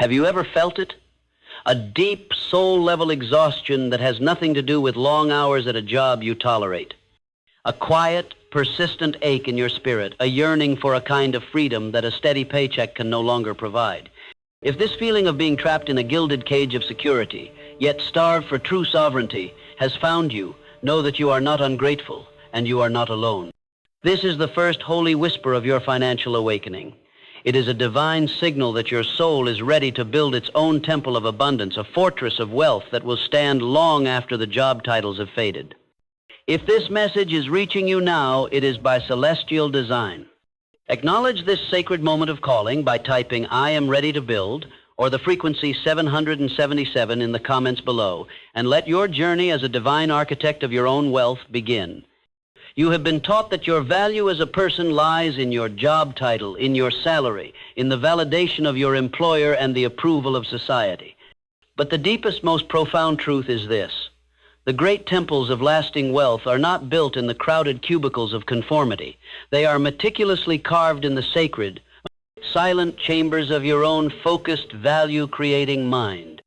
Have you ever felt it? A deep, soul-level exhaustion that has nothing to do with long hours at a job you tolerate. A quiet, persistent ache in your spirit, a yearning for a kind of freedom that a steady paycheck can no longer provide. If this feeling of being trapped in a gilded cage of security, yet starved for true sovereignty, has found you, know that you are not ungrateful, and you are not alone. This is the first holy whisper of your financial awakening. It is a divine signal that your soul is ready to build its own temple of abundance, a fortress of wealth that will stand long after the job titles have faded. If this message is reaching you now, it is by celestial design. Acknowledge this sacred moment of calling by typing "I am ready to build" or the frequency 777 in the comments below, and let your journey as a divine architect of your own wealth begin. You have been taught that your value as a person lies in your job title, in your salary, in the validation of your employer and the approval of society. But the deepest, most profound truth is this. The great temples of lasting wealth are not built in the crowded cubicles of conformity. They are meticulously carved in the sacred, silent chambers of your own focused, value-creating mind.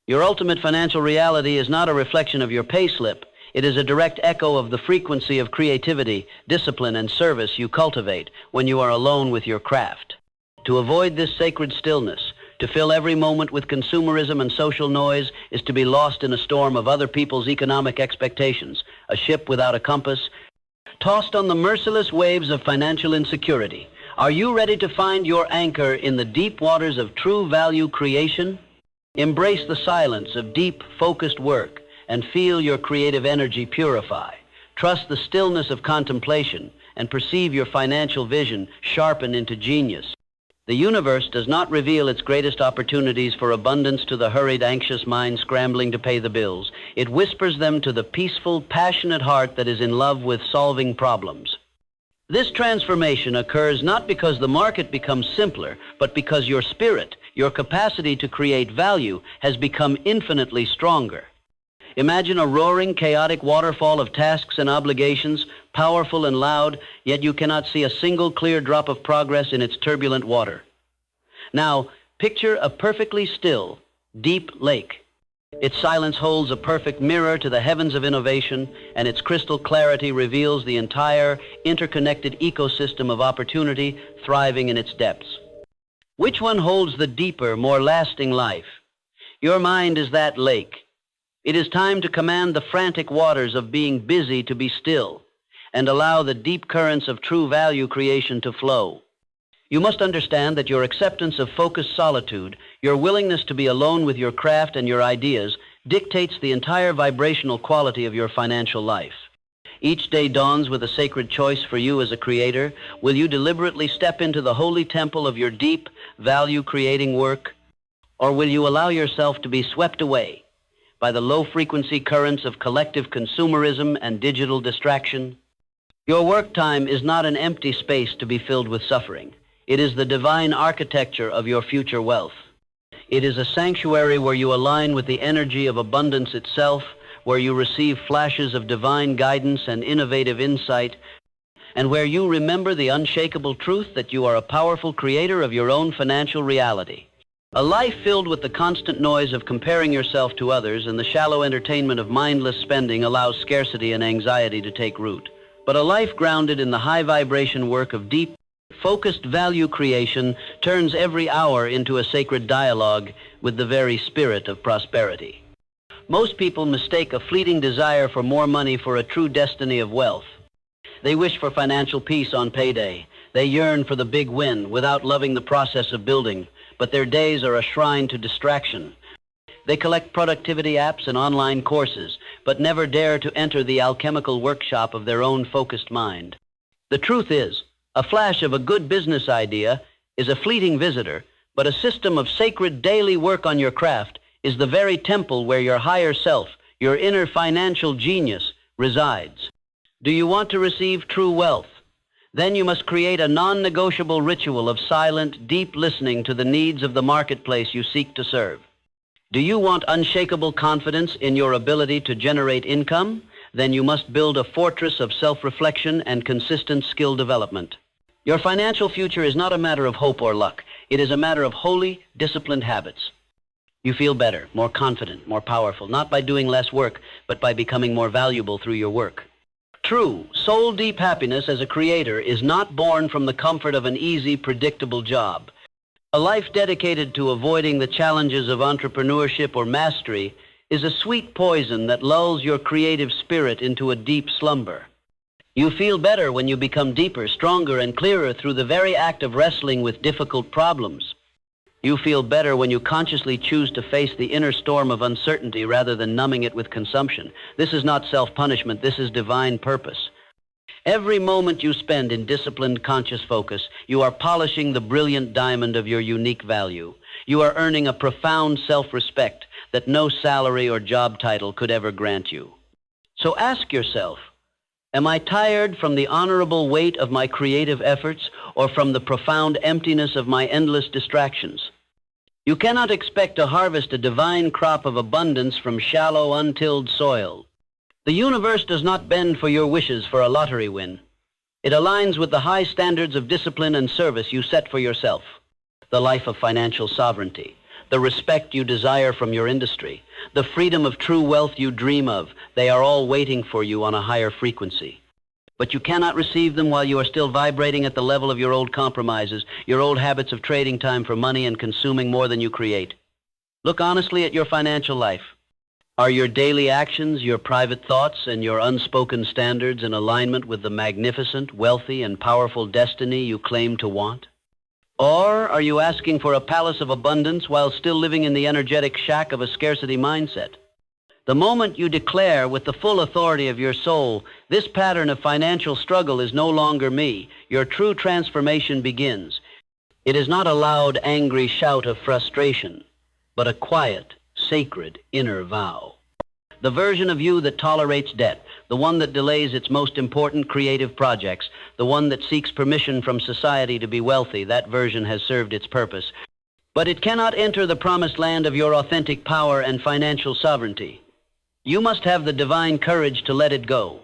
Your ultimate financial reality is not a reflection of your payslip. It is a direct echo of the frequency of creativity, discipline, and service you cultivate when you are alone with your craft. To avoid this sacred stillness, to fill every moment with consumerism and social noise, is to be lost in a storm of other people's economic expectations, a ship without a compass, tossed on the merciless waves of financial insecurity. Are you ready to find your anchor in the deep waters of true value creation? Embrace the silence of deep, focused work and feel your creative energy purify. Trust the stillness of contemplation and perceive your financial vision sharpen into genius. The universe does not reveal its greatest opportunities for abundance to the hurried, anxious mind scrambling to pay the bills. It whispers them to the peaceful, passionate heart that is in love with solving problems. This transformation occurs not because the market becomes simpler, but because your spirit, your capacity to create value, has become infinitely stronger. Imagine a roaring, chaotic waterfall of tasks and obligations, powerful and loud, yet you cannot see a single clear drop of progress in its turbulent water. Now, picture a perfectly still, deep lake. Its silence holds a perfect mirror to the heavens of innovation, and its crystal clarity reveals the entire, interconnected ecosystem of opportunity thriving in its depths. Which one holds the deeper, more lasting life? Your mind is that lake. It is time to command the frantic waters of being busy to be still and allow the deep currents of true value creation to flow. You must understand that your acceptance of focused solitude, your willingness to be alone with your craft and your ideas, dictates the entire vibrational quality of your financial life. Each day dawns with a sacred choice for you as a creator. Will you deliberately step into the holy temple of your deep, value-creating work? Or will you allow yourself to be swept away by the low-frequency currents of collective consumerism and digital distraction? Your work time is not an empty space to be filled with suffering. It is the divine architecture of your future wealth. It is a sanctuary where you align with the energy of abundance itself, where you receive flashes of divine guidance and innovative insight, and where you remember the unshakable truth that you are a powerful creator of your own financial reality. A life filled with the constant noise of comparing yourself to others and the shallow entertainment of mindless spending allows scarcity and anxiety to take root. But a life grounded in the high vibration work of deep, focused value creation turns every hour into a sacred dialogue with the very spirit of prosperity. Most people mistake a fleeting desire for more money for a true destiny of wealth. They wish for financial peace on payday. They yearn for the big win without loving the process of building. But their days are a shrine to distraction. They collect productivity apps and online courses, but never dare to enter the alchemical workshop of their own focused mind. The truth is, a flash of a good business idea is a fleeting visitor, but a system of sacred daily work on your craft is the very temple where your higher self, your inner financial genius, resides. Do you want to receive true wealth? Then you must create a non-negotiable ritual of silent, deep listening to the needs of the marketplace you seek to serve. Do you want unshakable confidence in your ability to generate income? Then you must build a fortress of self-reflection and consistent skill development. Your financial future is not a matter of hope or luck. It is a matter of holy, disciplined habits. You feel better, more confident, more powerful, not by doing less work, but by becoming more valuable through your work. True, soul-deep happiness as a creator is not born from the comfort of an easy, predictable job. A life dedicated to avoiding the challenges of entrepreneurship or mastery is a sweet poison that lulls your creative spirit into a deep slumber. You feel better when you become deeper, stronger, and clearer through the very act of wrestling with difficult problems. You feel better when you consciously choose to face the inner storm of uncertainty rather than numbing it with consumption. This is not self-punishment, this is divine purpose. Every moment you spend in disciplined, conscious focus, you are polishing the brilliant diamond of your unique value. You are earning a profound self-respect that no salary or job title could ever grant you. So ask yourself, am I tired from the honorable weight of my creative efforts or from the profound emptiness of my endless distractions? You cannot expect to harvest a divine crop of abundance from shallow, untilled soil. The universe does not bend for your wishes for a lottery win. It aligns with the high standards of discipline and service you set for yourself, the life of financial sovereignty, the respect you desire from your industry, the freedom of true wealth you dream of. They are all waiting for you on a higher frequency. But you cannot receive them while you are still vibrating at the level of your old compromises, your old habits of trading time for money and consuming more than you create. Look honestly at your financial life. Are your daily actions, your private thoughts, and your unspoken standards in alignment with the magnificent, wealthy, and powerful destiny you claim to want? Or are you asking for a palace of abundance while still living in the energetic shack of a scarcity mindset? The moment you declare with the full authority of your soul, this pattern of financial struggle is no longer me, your true transformation begins. It is not a loud, angry shout of frustration, but a quiet, sacred inner vow. The version of you that tolerates debt, the one that delays its most important creative projects, the one that seeks permission from society to be wealthy, that version has served its purpose. But it cannot enter the promised land of your authentic power and financial sovereignty. You must have the divine courage to let it go.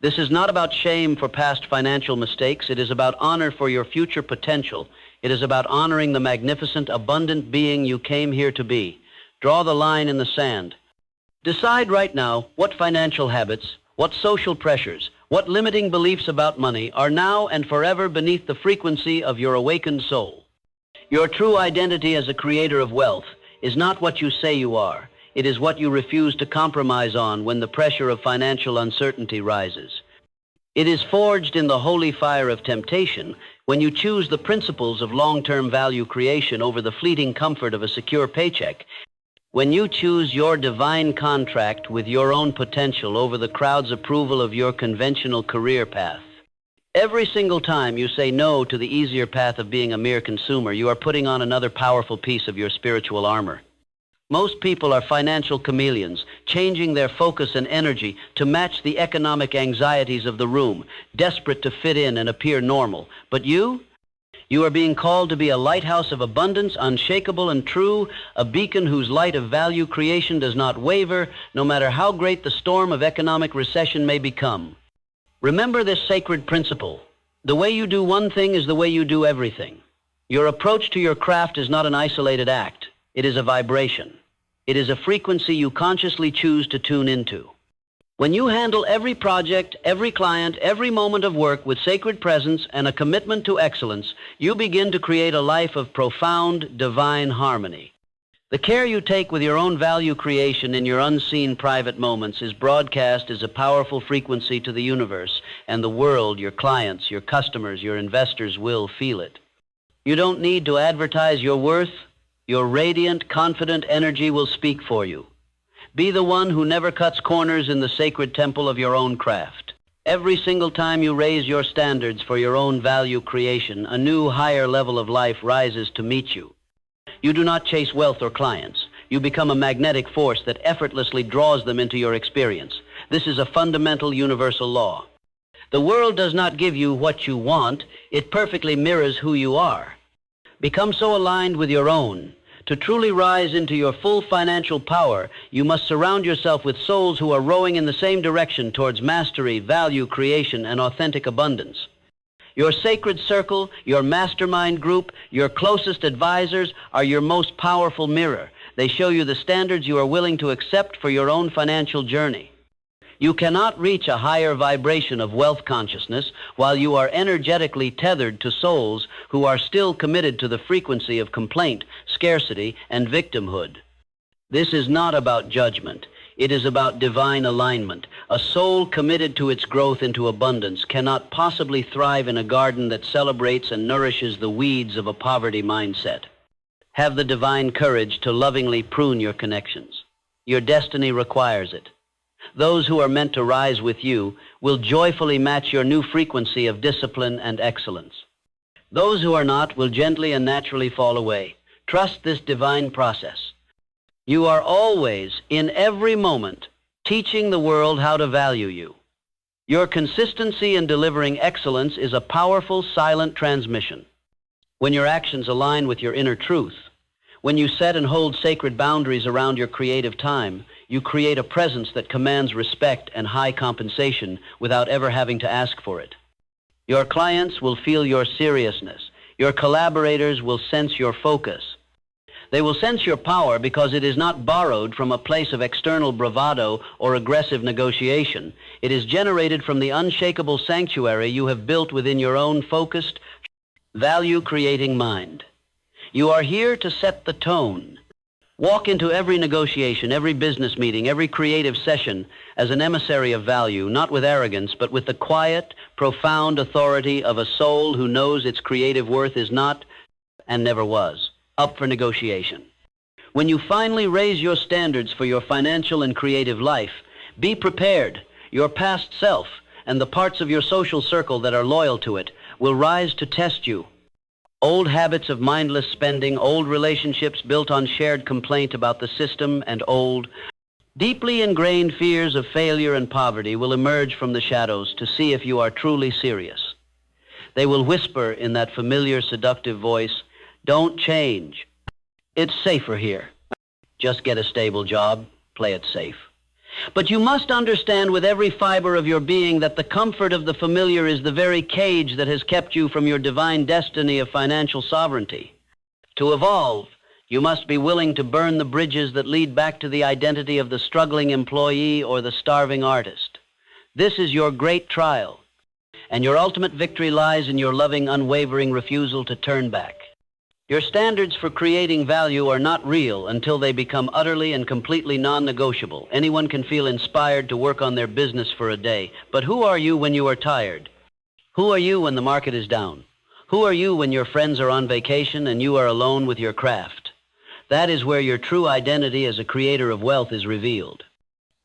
This is not about shame for past financial mistakes. It is about honor for your future potential. It is about honoring the magnificent, abundant being you came here to be. Draw the line in the sand. Decide right now what financial habits, what social pressures, what limiting beliefs about money are now and forever beneath the frequency of your awakened soul. Your true identity as a creator of wealth is not what you say you are. It is what you refuse to compromise on when the pressure of financial uncertainty rises. It is forged in the holy fire of temptation when you choose the principles of long-term value creation over the fleeting comfort of a secure paycheck. When you choose your divine contract with your own potential over the crowd's approval of your conventional career path. Every single time you say no to the easier path of being a mere consumer, you are putting on another powerful piece of your spiritual armor. Most people are financial chameleons, changing their focus and energy to match the economic anxieties of the room, desperate to fit in and appear normal. But you are being called to be a lighthouse of abundance, unshakable and true, a beacon whose light of value creation does not waver, no matter how great the storm of economic recession may become. Remember this sacred principle. The way you do one thing is the way you do everything. Your approach to your craft is not an isolated act. It is a vibration. It is a frequency you consciously choose to tune into. When you handle every project, every client, every moment of work with sacred presence and a commitment to excellence, you begin to create a life of profound, divine harmony. The care you take with your own value creation in your unseen private moments is broadcast as a powerful frequency to the universe, and the world, your clients, your customers, your investors will feel it. You don't need to advertise your worth. Your radiant, confident energy will speak for you. Be the one who never cuts corners in the sacred temple of your own craft. Every single time you raise your standards for your own value creation, a new, higher level of life rises to meet you. You do not chase wealth or clients. You become a magnetic force that effortlessly draws them into your experience. This is a fundamental universal law. The world does not give you what you want. It perfectly mirrors who you are. Become so aligned with your own. To truly rise into your full financial power, you must surround yourself with souls who are rowing in the same direction towards mastery, value creation, and authentic abundance. Your sacred circle, your mastermind group, your closest advisors are your most powerful mirror. They show you the standards you are willing to accept for your own financial journey. You cannot reach a higher vibration of wealth consciousness while you are energetically tethered to souls who are still committed to the frequency of complaint, scarcity, and victimhood. This is not about judgment. It is about divine alignment. A soul committed to its growth into abundance cannot possibly thrive in a garden that celebrates and nourishes the weeds of a poverty mindset. Have the divine courage to lovingly prune your connections. Your destiny requires it. Those who are meant to rise with you will joyfully match your new frequency of discipline and excellence. Those who are not will gently and naturally fall away. Trust this divine process. You are always, in every moment, teaching the world how to value you. Your consistency in delivering excellence is a powerful, silent transmission. When your actions align with your inner truth, when you set and hold sacred boundaries around your creative time, you create a presence that commands respect and high compensation without ever having to ask for it. Your clients will feel your seriousness. Your collaborators will sense your focus. They will sense your power because it is not borrowed from a place of external bravado or aggressive negotiation. It is generated from the unshakable sanctuary you have built within your own focused, value-creating mind. You are here to set the tone. Walk into every negotiation, every business meeting, every creative session as an emissary of value, not with arrogance, but with the quiet, profound authority of a soul who knows its creative worth is not, and never was, up for negotiation. When you finally raise your standards for your financial and creative life, be prepared. Your past self and the parts of your social circle that are loyal to it will rise to test you. Old habits of mindless spending, old relationships built on shared complaint about the system, and old, deeply ingrained fears of failure and poverty will emerge from the shadows to see if you are truly serious. They will whisper in that familiar, seductive voice, "Don't change. It's safer here. Just get a stable job, play it safe." But you must understand with every fiber of your being that the comfort of the familiar is the very cage that has kept you from your divine destiny of financial sovereignty. To evolve, you must be willing to burn the bridges that lead back to the identity of the struggling employee or the starving artist. This is your great trial, and your ultimate victory lies in your loving, unwavering refusal to turn back. Your standards for creating value are not real until they become utterly and completely non-negotiable. Anyone can feel inspired to work on their business for a day, but who are you when you are tired? Who are you when the market is down? Who are you when your friends are on vacation and you are alone with your craft? That is where your true identity as a creator of wealth is revealed.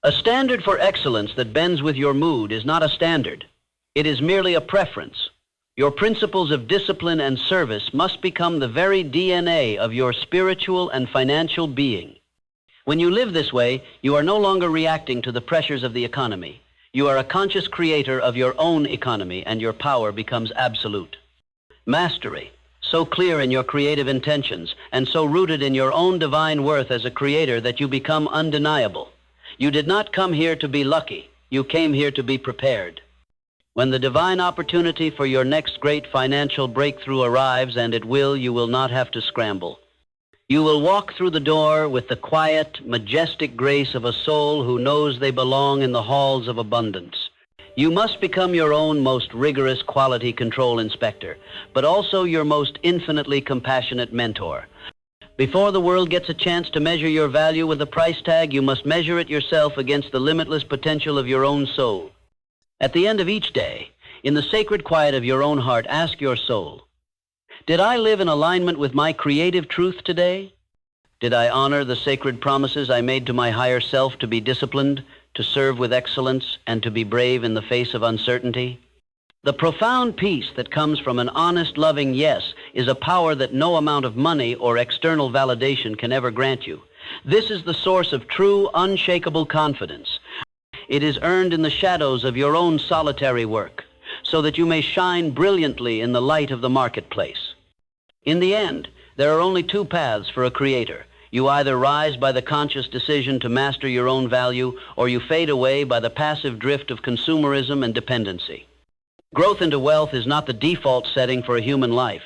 A standard for excellence that bends with your mood is not a standard. It is merely a preference. Your principles of discipline and service must become the very DNA of your spiritual and financial being. When you live this way, you are no longer reacting to the pressures of the economy. You are a conscious creator of your own economy, and your power becomes absolute. Mastery, so clear in your creative intentions, and so rooted in your own divine worth as a creator that you become undeniable. You did not come here to be lucky. You came here to be prepared. When the divine opportunity for your next great financial breakthrough arrives, and it will, you will not have to scramble. You will walk through the door with the quiet, majestic grace of a soul who knows they belong in the halls of abundance. You must become your own most rigorous quality control inspector, but also your most infinitely compassionate mentor. Before the world gets a chance to measure your value with a price tag, you must measure it yourself against the limitless potential of your own soul. At the end of each day, in the sacred quiet of your own heart, ask your soul, did I live in alignment with my creative truth today? Did I honor the sacred promises I made to my higher self to be disciplined, to serve with excellence, and to be brave in the face of uncertainty? The profound peace that comes from an honest, loving yes is a power that no amount of money or external validation can ever grant you. This is the source of true, unshakable confidence. It is earned in the shadows of your own solitary work, so that you may shine brilliantly in the light of the marketplace. In the end, there are only two paths for a creator. You either rise by the conscious decision to master your own value, or you fade away by the passive drift of consumerism and dependency. Growth into wealth is not the default setting for a human life.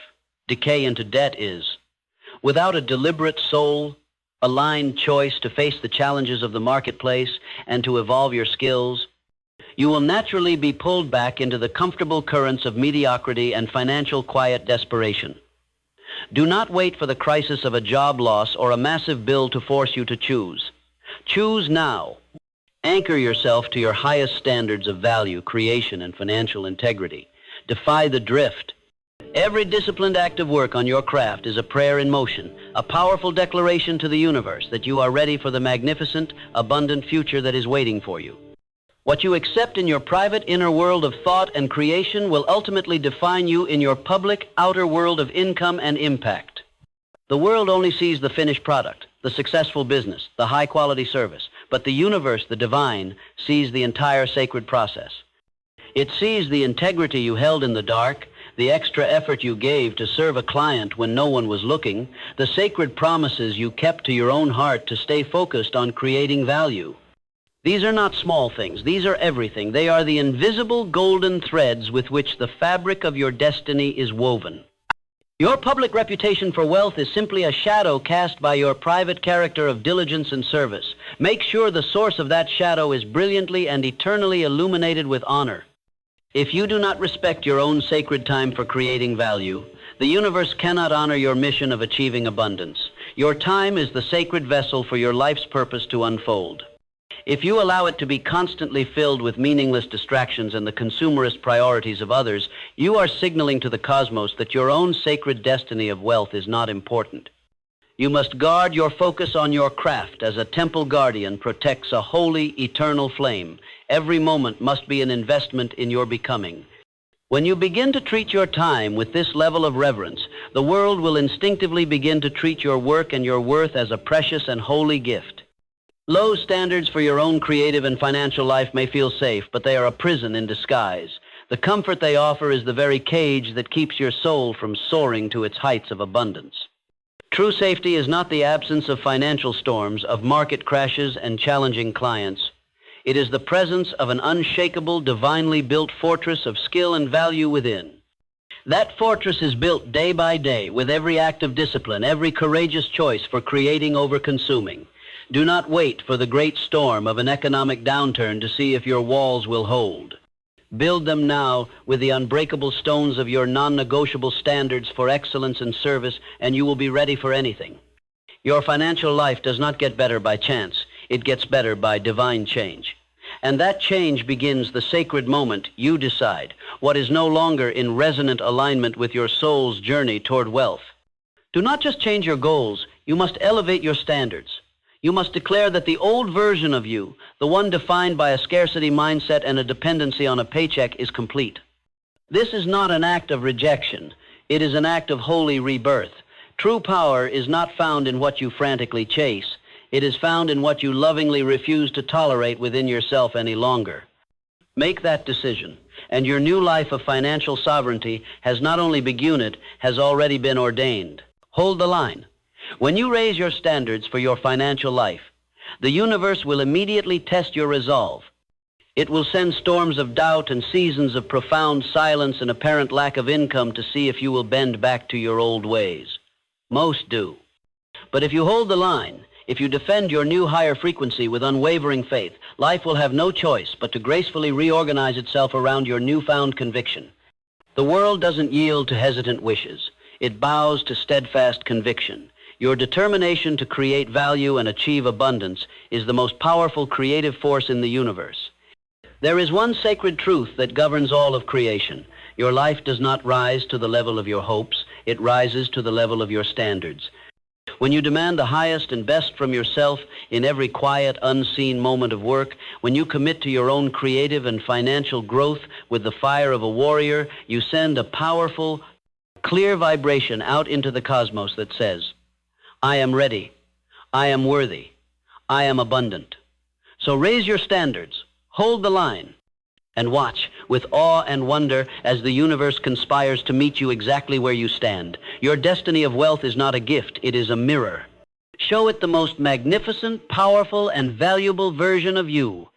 Decay into debt is. Without a deliberate soul, aligned choice to face the challenges of the marketplace and to evolve your skills, you will naturally be pulled back into the comfortable currents of mediocrity and financial quiet desperation. Do not wait for the crisis of a job loss or a massive bill to force you to choose. Choose now. Anchor yourself to your highest standards of value, creation, and financial integrity. Defy the drift. Every disciplined act of work on your craft is a prayer in motion, a powerful declaration to the universe that you are ready for the magnificent, abundant future that is waiting for you. What you accept in your private inner world of thought and creation will ultimately define you in your public outer world of income and impact. The world only sees the finished product, the successful business, the high-quality service, but the universe, the divine, sees the entire sacred process. It sees the integrity you held in the dark, the extra effort you gave to serve a client when no one was looking, the sacred promises you kept to your own heart to stay focused on creating value. These are not small things. These are everything. They are the invisible golden threads with which the fabric of your destiny is woven. Your public reputation for wealth is simply a shadow cast by your private character of diligence and service. Make sure the source of that shadow is brilliantly and eternally illuminated with honor. If you do not respect your own sacred time for creating value, the universe cannot honor your mission of achieving abundance. Your time is the sacred vessel for your life's purpose to unfold. If you allow it to be constantly filled with meaningless distractions and the consumerist priorities of others, you are signaling to the cosmos that your own sacred destiny of wealth is not important. You must guard your focus on your craft as a temple guardian protects a holy, eternal flame. Every moment must be an investment in your becoming. When you begin to treat your time with this level of reverence, the world will instinctively begin to treat your work and your worth as a precious and holy gift. Low standards for your own creative and financial life may feel safe, but they are a prison in disguise. The comfort they offer is the very cage that keeps your soul from soaring to its heights of abundance. True safety is not the absence of financial storms, of market crashes and challenging clients. It is the presence of an unshakable, divinely built fortress of skill and value within. That fortress is built day by day with every act of discipline, every courageous choice for creating over consuming. Do not wait for the great storm of an economic downturn to see if your walls will hold. Build them now with the unbreakable stones of your non-negotiable standards for excellence and service, and you will be ready for anything. Your financial life does not get better by chance. It gets better by divine change. And that change begins the sacred moment you decide what is no longer in resonant alignment with your soul's journey toward wealth. Do not just change your goals. You must elevate your standards. You must declare that the old version of you, the one defined by a scarcity mindset and a dependency on a paycheck, is complete. This is not an act of rejection. It is an act of holy rebirth. True power is not found in what you frantically chase. It is found in what you lovingly refuse to tolerate within yourself any longer. Make that decision, and your new life of financial sovereignty has not only begun, it has already been ordained. Hold the line. When you raise your standards for your financial life, the universe will immediately test your resolve. It will send storms of doubt and seasons of profound silence and apparent lack of income to see if you will bend back to your old ways. Most do. But if you hold the line, if you defend your new higher frequency with unwavering faith, life will have no choice but to gracefully reorganize itself around your newfound conviction. The world doesn't yield to hesitant wishes. It bows to steadfast conviction. Your determination to create value and achieve abundance is the most powerful creative force in the universe. There is one sacred truth that governs all of creation. Your life does not rise to the level of your hopes. It rises to the level of your standards. When you demand the highest and best from yourself in every quiet, unseen moment of work, when you commit to your own creative and financial growth with the fire of a warrior, you send a powerful, clear vibration out into the cosmos that says, I am ready, I am worthy, I am abundant. So raise your standards, hold the line, and watch with awe and wonder as the universe conspires to meet you exactly where you stand. Your destiny of wealth is not a gift, it is a mirror. Show it the most magnificent, powerful, and valuable version of you.